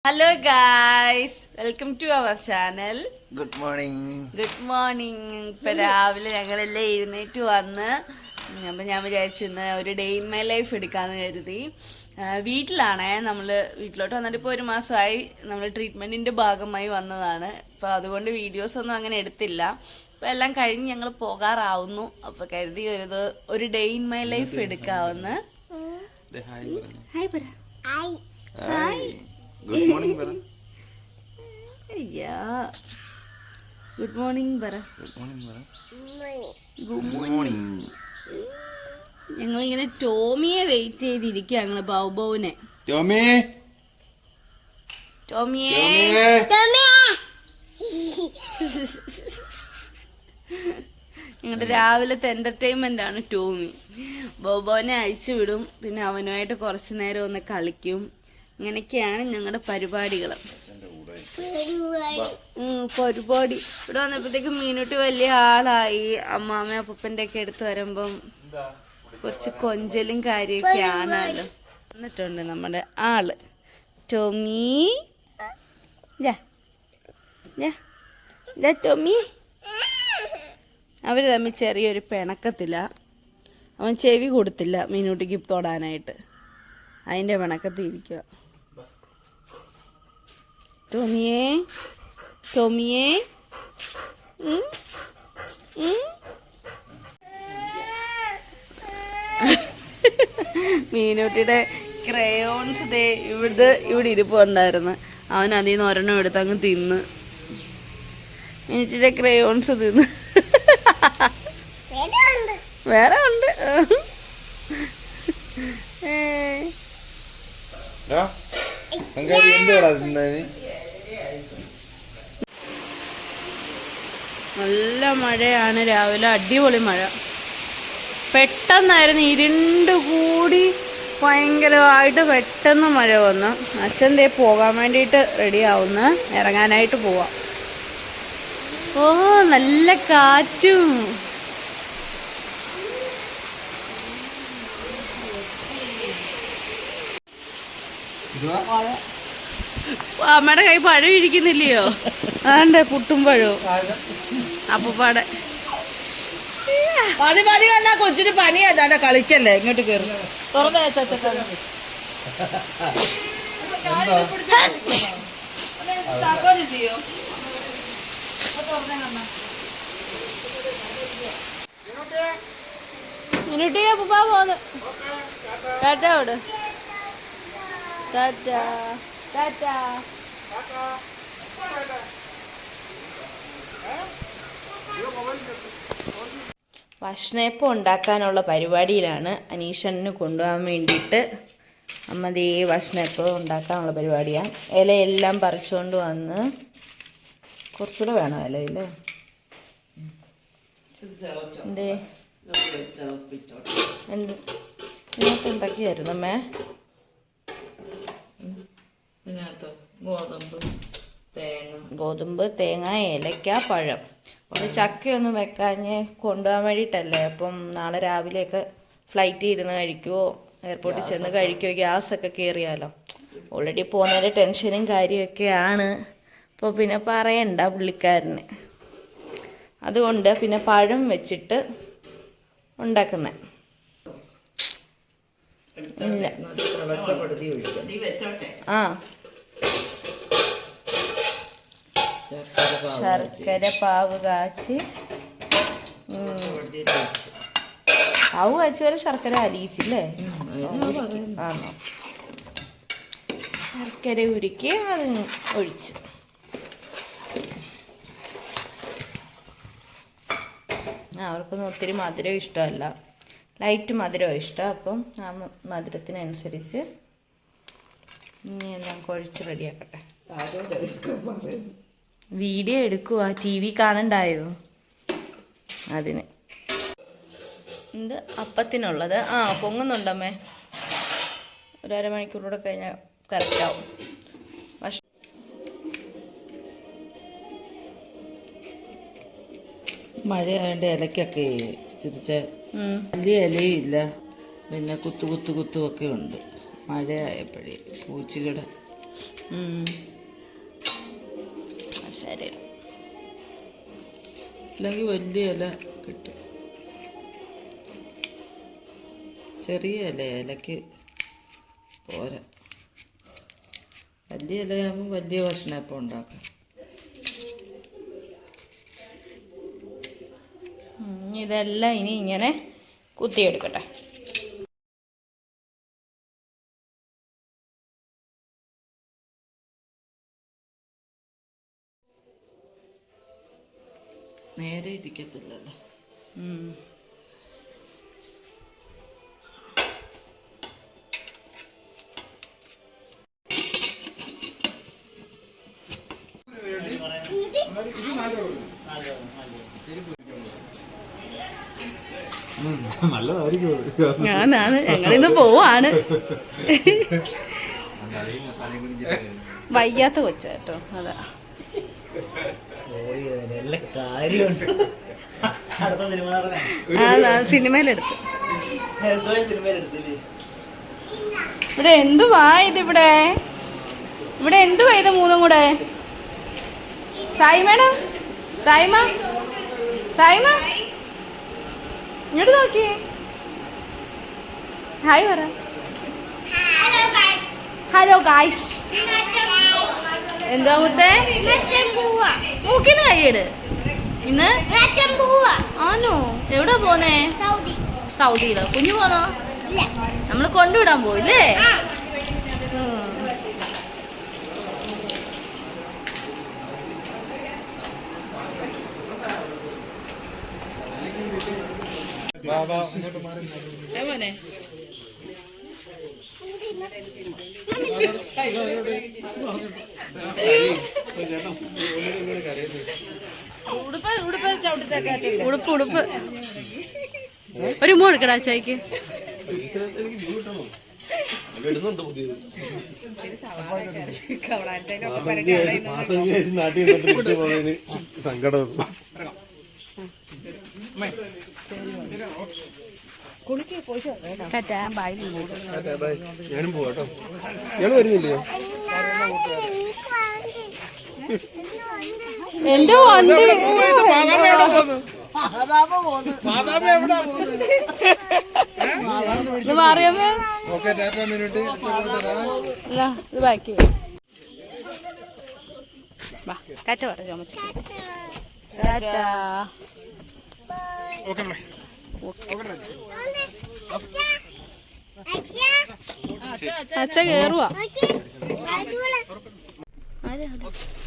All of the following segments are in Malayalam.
Hello guys, welcome to our channel. Good morning. Good morning. ഇപ്പൊ രാവിലെ ഞങ്ങളെല്ലാം എഴുന്നേറ്റ് വന്ന് അപ്പം ഞാൻ വിചാരിച്ചിരുന്ന ഒരു ഡേ ഇൻ മൈ ലൈഫ് എടുക്കാന്ന് കരുതി. വീട്ടിലാണേ, വീട്ടിലോട്ട് വന്നിട്ട് ഇപ്പോൾ ഒരു മാസമായി. നമ്മൾ ട്രീറ്റ്മെന്റിന്റെ ഭാഗമായി വന്നതാണ്. അപ്പോൾ അതുകൊണ്ട് വീഡിയോസ് ഒന്നും അങ്ങനെ എടുത്തില്ല. അപ്പോൾ എല്ലാം കഴിഞ്ഞ് ഞങ്ങൾ പോകാറാവുന്നു. അപ്പോൾ കരുതി ഒരു ഡേ ഇൻ മൈ ലൈഫ് എടുക്കാവുന്ന. ഹായ് പറ. ഹായ്. ഗുഡ് മോർണിംഗ് പറ. അയ്യാ, ഗുഡ് മോർണിംഗ് പറ. Good morning. ഞങ്ങളിങ്ങനെ ടോമിയെ വെയിറ്റ് ചെയ്തിരിക്കുക. ഞങ്ങള് ബൗബൗനെ. ടോമിയെ ഞങ്ങളുടെ രാവിലത്തെ എന്റർടൈൻമെന്റ് ആണ് ടോമി. ബൗബൗനെ അഴിച്ചു വിടും, പിന്നെ അവനുമായിട്ട് കുറച്ചു നേരം ഒന്ന് കളിക്കും. ഇങ്ങനെയൊക്കെയാണ് ഞങ്ങളുടെ പരിപാടികൾ. പരിപാടി ഇവിടെ വന്നപ്പോഴത്തേക്കും മീനുട്ടി വലിയ ആളായി. അമ്മാമ്മ അപ്പൂപ്പന്റെ ഒക്കെ എടുത്ത് വരുമ്പം കുറച്ച് കൊഞ്ചലും കാര്യമൊക്കെ ആണല്ലോ. എന്നിട്ടുണ്ട് നമ്മുടെ ആള് ടോമി. ടോമി. അവര് തമ്മിൽ ചെറിയൊരു പിണക്കത്തില്ല. അവൻ ചെവി കൊടുത്തില്ല മീനുട്ടിക്ക് തൊടാനായിട്ട്. അതിന്റെ പിണക്കത്തിരിക്കുക. ടോമിയേ, ടോമിയേ. മീനൂട്ടിയുടെ ക്രയോൺസ് ഇവിടെ ഇരിപ്പുണ്ടായിരുന്നു. അവൻ അതിൽ നിന്ന് ഒരെണ്ണം എടുത്ത് അങ്ങ് തിന്ന്. മീനൂട്ടിയുടെ ക്രയോൺസ് തിന്ന്. വേറെ ഉണ്ട്. നല്ല മഴയാണ് രാവിലെ, അടിപൊളി മഴ. പെട്ടെന്നായിരുന്നു ഇരുണ്ട് കൂടി ഭയങ്കരമായിട്ട് പെട്ടെന്ന് മഴ വന്നു. അച്ഛൻ ദേ പോകാൻ വേണ്ടിയിട്ട് റെഡി ആവുന്നു, ഇറങ്ങാനായിട്ട് പോവാം. ഓ, നല്ല കാറ്റും. അമ്മയുടെ കൈ പഴം ഇരിക്കുന്നില്ലയോ? അതാണ്ട് പുട്ടും പഴവും അപ്പൂപ്പാടെ. മതി മതി കണ്ടാ കൊച്ചിന് പനിയല്ലാണ്ട് കളിക്കല്ലേ. ഇങ്ങോട്ട് കയറി തുറന്നു മിനുട്ടി അപ്പൂപ്പ പോന്ന്. ടാറ്റാ അവിടെ. ടാറ്റാ ടാറ്റാ. ഭക്ഷണയപ്പം ഉണ്ടാക്കാനുള്ള പരിപാടിയിലാണ്. അനീഷന് കൊണ്ടുപോകാൻ വേണ്ടിയിട്ട് അമ്മ ദേ ഭക്ഷണയപ്പം ഉണ്ടാക്കാനുള്ള പരിപാടിയാണ്. ഇലയെല്ലാം പറിച്ചുകൊണ്ട് വന്ന്. കുറച്ചുകൂടെ വേണം ഇലയില്ലേ? എന്തേ ഇതിനകത്ത് എന്തൊക്കെയായിരുന്നു അമ്മേ? ഗോതമ്പ്, തേങ്ങ, ഏലക്ക, പഴം. ചക്കയൊന്നും വെക്കാഞ്ഞ് കൊണ്ടുപോകാൻ വേണ്ടിയിട്ടല്ലേ. അപ്പം നാളെ രാവിലെയൊക്കെ ഫ്ലൈറ്റ് ഇരുന്ന് കഴിക്കുമോ, എയർപോർട്ടിൽ ചെന്ന് കഴിക്കുമോ, ഗ്യാസൊക്കെ കയറിയാലോ. ഓൾറെഡി പോകുന്നതിൻ്റെ ടെൻഷനും കാര്യമൊക്കെയാണ്. അപ്പോൾ പിന്നെ പറയണ്ട പുള്ളിക്കാരന്. അതുകൊണ്ട് പിന്നെ പഴം വെച്ചിട്ട് ഉണ്ടാക്കുന്നത്. ഇല്ല, ആ ശർക്കര പാവ് കാച്ചി പാവ് കാച്ചി വരെ ശർക്കര അലിയിച്ചില്ലേ? ആണോ? ശർക്കര ഉരുക്കി അത് ഒഴിച്ച്. അവർക്കൊന്നും ഒത്തിരി മധുരം ഇഷ്ടമല്ല, ലൈറ്റ് മധുരം ഇഷ്ടം. അപ്പം ആ മധുരത്തിനനുസരിച്ച് ഇനിയെല്ലാം കുഴച്ച് റെഡിയാക്കട്ടെ. വീഡിയോ എടുക്കുക, TV കാണണ്ടായോ അതിന്. ഇത് അപ്പത്തിനുള്ളത്. പൊങ്ങുന്നുണ്ടമ്മേ. ഒരു അരമണിക്കൂറൂടെ കഴിഞ്ഞാൽ കറക്റ്റാവും. മഴയായതുകൊണ്ട് ഇലക്കൊക്കെ ചിരിച്ച വലിയ ഇലയില്ല, പിന്നെ കുത്തുമൊക്കെ ഉണ്ട്. മഴയായപ്പോഴേ പൂച്ചയുടെ ശരി. അല്ലെങ്കിൽ വലിയ ഇല കിട്ടും. ചെറിയ ഇലയ്ക്ക് പോരാ. വലിയ ഇലയാകുമ്പോൾ വലിയ ഭക്ഷണം ഇപ്പം ഉണ്ടാക്കാം. ഇതെല്ലാം ഇനി ഇങ്ങനെ കുത്തിയെടുക്കട്ടെ. നേരെ ഇരിക്കത്തില്ലല്ലോ. ഞാനാണ്, ഞങ്ങളിന്ന് പോവാണ്. വയ്യാത്ത കൊച്ച കേട്ടോ, അതാ. സിനിമയിലെടുത്ത് ഇവിടെ എന്തുവാ ഇതിവിടെ? ഇവിടെ എന്തുവാ ഇത് മൂന്നും കൂടെ? സായിമേടം, സായിമ, സായിമ ഇങ്ങോട്ട് നോക്കി. ഹായ് പറ. Hello guys. എന്താ മുത്തേ? മൂക്കിന് കൈയിട്. ഇന്ന് ആണോ? എവിടാ പോന്നേ? സൗദിയിലോ? കുഞ്ഞു പോന്നോ? നമ്മള് കൊണ്ടുവിടാൻ പോയില്ലേ? ഉടുപ്പ് ഉടുപ്പ് ഒരു മോ എടുക്കടാ ചായക്ക്. സങ്കടം. ഞാനും പോവാട്ടോ. ഇയാള് വരുന്നില്ലയോ? എന്റെ വണ്ടി മാറിയമ്മേ. ഇത് ബാക്കി കാറ്റ പറ ചോമച്ച. അച്ഛ കേറുവാ.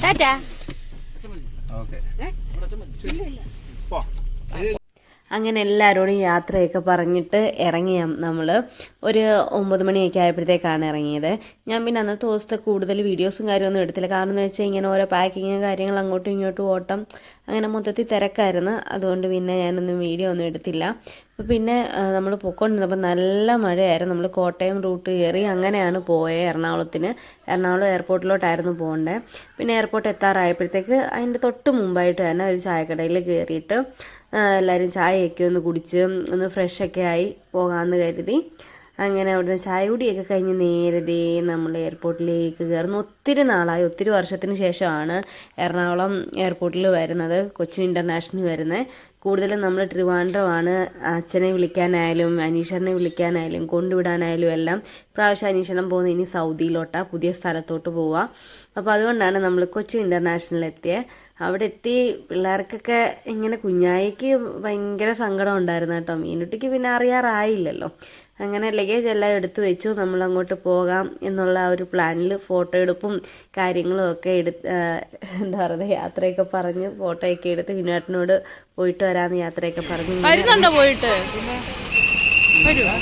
ടാറ്റാ. അങ്ങനെ എല്ലാവരോടും യാത്രയൊക്കെ പറഞ്ഞിട്ട് ഇറങ്ങിയ നമ്മൾ ഒരു 9 മണിയൊക്കെ ആയപ്പോഴത്തേക്കാണ് ഇറങ്ങിയത്. ഞാൻ പിന്നെ അന്നത്തെ ദിവസത്തെ കൂടുതൽ വീഡിയോസും കാര്യമൊന്നും എടുത്തില്ല. കാരണം എന്ന് വെച്ചാൽ ഇങ്ങനെ ഓരോ പാക്കിങ് കാര്യങ്ങൾ അങ്ങോട്ടും ഇങ്ങോട്ടും ഓട്ടം അങ്ങനെ മൊത്തത്തിൽ തിരക്കായിരുന്നു. അതുകൊണ്ട് പിന്നെ ഞാനൊന്നും വീഡിയോ ഒന്നും എടുത്തില്ല. അപ്പോൾ പിന്നെ നമ്മൾ പൊയ്ക്കൊണ്ടിരുന്നപ്പോൾ നല്ല മഴയായിരുന്നു. നമ്മൾ കോട്ടയം റൂട്ട് കയറി അങ്ങനെയാണ് പോയത് എറണാകുളത്തിന്. എറണാകുളം എയർപോർട്ടിലോട്ടായിരുന്നു പോകേണ്ടത്. പിന്നെ എയർപോർട്ട് എത്താറായപ്പോഴത്തേക്ക് അതിൻ്റെ തൊട്ട് മുമ്പായിട്ട് തന്നെ ഒരു ചായക്കടയിൽ കയറിയിട്ട് എല്ലാവരും ചായയൊക്കെ ഒന്ന് കുടിച്ച് ഒന്ന് ഫ്രഷൊക്കെ ആയി പോകാമെന്ന് കരുതി. അങ്ങനെ അവിടുന്ന് ചായ കുടിയൊക്കെ കഴിഞ്ഞ് നേരത്തെ നമ്മൾ എയർപോർട്ടിലേക്ക് കയറുന്നു. ഒത്തിരി നാളായി, ഒത്തിരി വർഷത്തിന് ശേഷമാണ് എറണാകുളം എയർപോർട്ടിൽ വരുന്നത്, കൊച്ചിൻ ഇൻ്റർനാഷണൽ വരുന്നത്. കൂടുതലും നമ്മൾ ട്രിവാൻഡ്രമാണ് അച്ഛനെ വിളിക്കാനായാലും അനീഷറിനെ വിളിക്കാനായാലും കൊണ്ടുവിടാനായാലും എല്ലാം. പ്രാവശ്യം അനീഷണം പോകുന്നത് ഇനി സൗദിയിലോട്ടാണ്, പുതിയ സ്ഥലത്തോട്ട് പോവുക. അപ്പോൾ അതുകൊണ്ടാണ് നമ്മൾ കൊച്ചിൻ ഇൻ്റർനാഷണൽ എത്തിയത്. അവിടെ എത്തി പിള്ളേർക്കൊക്കെ ഇങ്ങനെ കുഞ്ഞായിക്ക് ഭയങ്കര സങ്കടം ഉണ്ടായിരുന്നു കേട്ടോ. മീനുട്ടിക്ക് പിന്നെ അറിയാറായില്ലല്ലോ. അങ്ങനെ ലഗേജ് എല്ലാം എടുത്തു വെച്ചു. നമ്മൾ അങ്ങോട്ട് പോകാം എന്നുള്ള ആ ഒരു പ്ലാനിൽ ഫോട്ടോ എടുപ്പും കാര്യങ്ങളും ഒക്കെ എന്താ പറയുക യാത്രയൊക്കെ പറഞ്ഞ് ഫോട്ടോയൊക്കെ എടുത്ത് വിനോട്ടിനോട് പോയിട്ട് വരാമെന്ന് യാത്രയൊക്കെ പറഞ്ഞു. വരുന്നുണ്ടോ പോയിട്ട്? വരുമോ?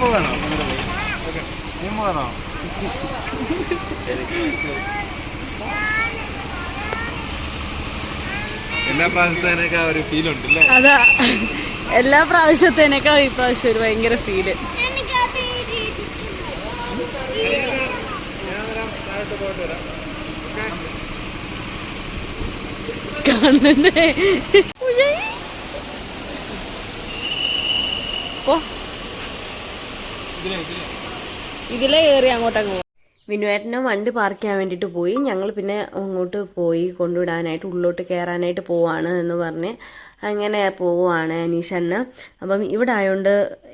പോകാനോ? എല്ലാ പ്രാവശ്യത്തേനൊക്കെ ഒരു ഫീൽ ഉണ്ടല്ലേ? അതാ, എല്ലാ പ്രാവശ്യത്തേനൊക്കെ ഈ പ്രാവശ്യം ഒരു ഭയങ്കര ഫീല്. കാണുന്നുണ്ടേ. ഇതിലെ കയറി അങ്ങോട്ടൊക്കെ പോകും. വിനുവേട്ടനെ വണ്ടി പാർക്ക് ചെയ്യാൻ വേണ്ടിയിട്ട് പോയി. ഞങ്ങൾ പിന്നെ അങ്ങോട്ട് പോയി കൊണ്ടുവിടാനായിട്ട് ഉള്ളിലോട്ട് കയറാനായിട്ട് പോവാണ് എന്ന് പറഞ്ഞ് അങ്ങനെ പോവുകയാണ് അനീഷണ്ണ. അപ്പം ഇവിടെ ആയതുകൊണ്ട്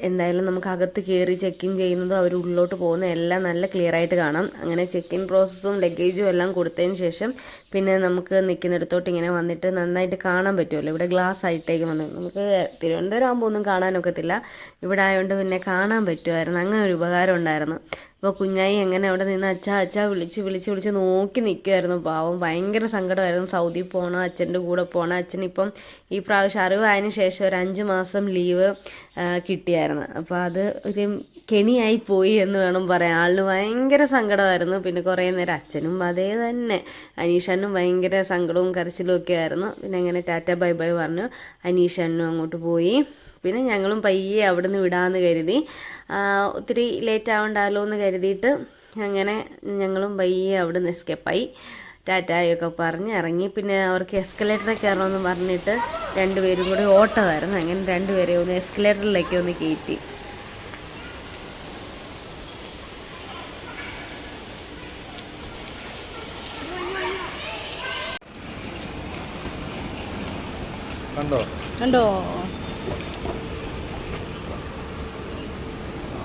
എന്തായാലും നമുക്ക് അകത്ത് കയറി ചെക്കിൻ ചെയ്യുന്നതും അവർ ഉള്ളിലോട്ട് പോകുന്നതും എല്ലാം നല്ല ക്ലിയർ ആയിട്ട് കാണാം. അങ്ങനെ ചെക്കിൻ പ്രോസസ്സും ലഗേജും എല്ലാം കൊടുത്തതിന് ശേഷം പിന്നെ നമുക്ക് നിൽക്കുന്നിടത്തോട്ട് ഇങ്ങനെ വന്നിട്ട് നന്നായിട്ട് കാണാൻ പറ്റുമല്ലോ. ഇവിടെ ഗ്ലാസ് ആയിട്ടേക്ക് വന്നു. നമുക്ക് തിരുവനന്തപുരം ആകുമ്പോൾ ഒന്നും കാണാനൊക്കത്തില്ല. ഇവിടെ ആയതുകൊണ്ട് പിന്നെ കാണാൻ പറ്റുമായിരുന്നു. അങ്ങനെ ഒരു ഉപകാരം ഉണ്ടായിരുന്നു. അപ്പോൾ കുഞ്ഞായി എങ്ങനെ അവിടെ നിന്ന് അച്ഛാ വിളിച്ച് നോക്കി നിൽക്കുമായിരുന്നു. പാവം ഭയങ്കര സങ്കടമായിരുന്നു. സൗദി പോകണം, അച്ഛൻ്റെ കൂടെ പോകണം. അച്ഛനിപ്പം ഈ പ്രാവശ്യം അറിവായതിന് ശേഷം ഒരു 5 മാസം ലീവ് കിട്ടിയായിരുന്നു. അപ്പോൾ അത് ഒരു കെണിയായി പോയി എന്ന് വേണം പറയാൻ. ആളിന് ഭയങ്കര സങ്കടമായിരുന്നു. പിന്നെ കുറേ നേരം അച്ഛനും അതേ തന്നെ, അനീഷനും ഭയങ്കര സങ്കടവും കരച്ചിലും ഒക്കെ ആയിരുന്നു. പിന്നെ അങ്ങനെ ടാറ്റ ബൈ ബൈ പറഞ്ഞു അനീഷനും അങ്ങോട്ട് പോയി. പിന്നെ ഞങ്ങളും പയ്യെ അവിടെ നിന്ന് വിടാമെന്ന് കരുതി. ഒത്തിരി ലേറ്റ് ആവണ്ടല്ലോ എന്ന് കരുതിയിട്ട് അങ്ങനെ ഞങ്ങളും പയ്യെ അവിടെ നിന്ന് എസ്കേപ്പായി. ടാറ്റായൊക്കെ പറഞ്ഞ് ഇറങ്ങി. പിന്നെ അവർക്ക് എസ്കലേറ്ററിൽ കയറണമെന്ന് പറഞ്ഞിട്ട് രണ്ടുപേരും കൂടി ഓട്ടമായിരുന്നു. അങ്ങനെ രണ്ടുപേരെ ഒന്ന് എസ്കലേറ്ററിലേക്ക് ഒന്ന് കയറ്റി. കണ്ടോ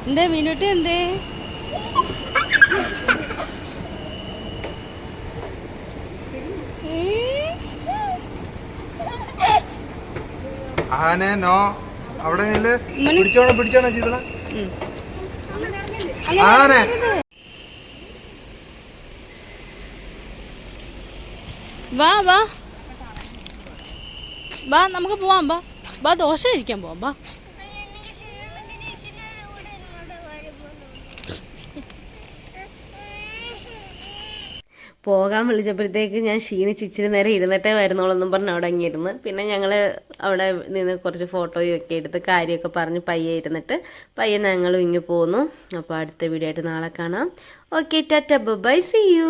എന്തേ മീനുട്ടി എന്തേ? ആനെ നോ അവിടെ നില്ല്. പിടിച്ചോണോ ചെയ്തോളാ. ആനെ വാ നമുക്ക് പോവാം. വാ ദോശ കഴിക്കാൻ പോവാം. വാ. പോകാൻ വിളിച്ചപ്പോഴത്തേക്ക് ഞാൻ ക്ഷീണിച്ച് ഇച്ചിരി നേരം ഇരുന്നിട്ടേ വരുന്നോളെന്നും പറഞ്ഞ് അവിടെ അങ്ങിരുന്ന്. പിന്നെ ഞങ്ങൾ അവിടെ നിന്ന് കുറച്ച് ഫോട്ടോയും ഒക്കെ എടുത്ത് കാര്യമൊക്കെ പറഞ്ഞ് പയ്യെ ഇരുന്നിട്ട് പയ്യെ ഞങ്ങളും ഇങ്ങ് പോന്നു. അപ്പോൾ അടുത്ത വീഡിയോ ആയിട്ട് നാളെ കാണാം. Okay, tata bye, see U.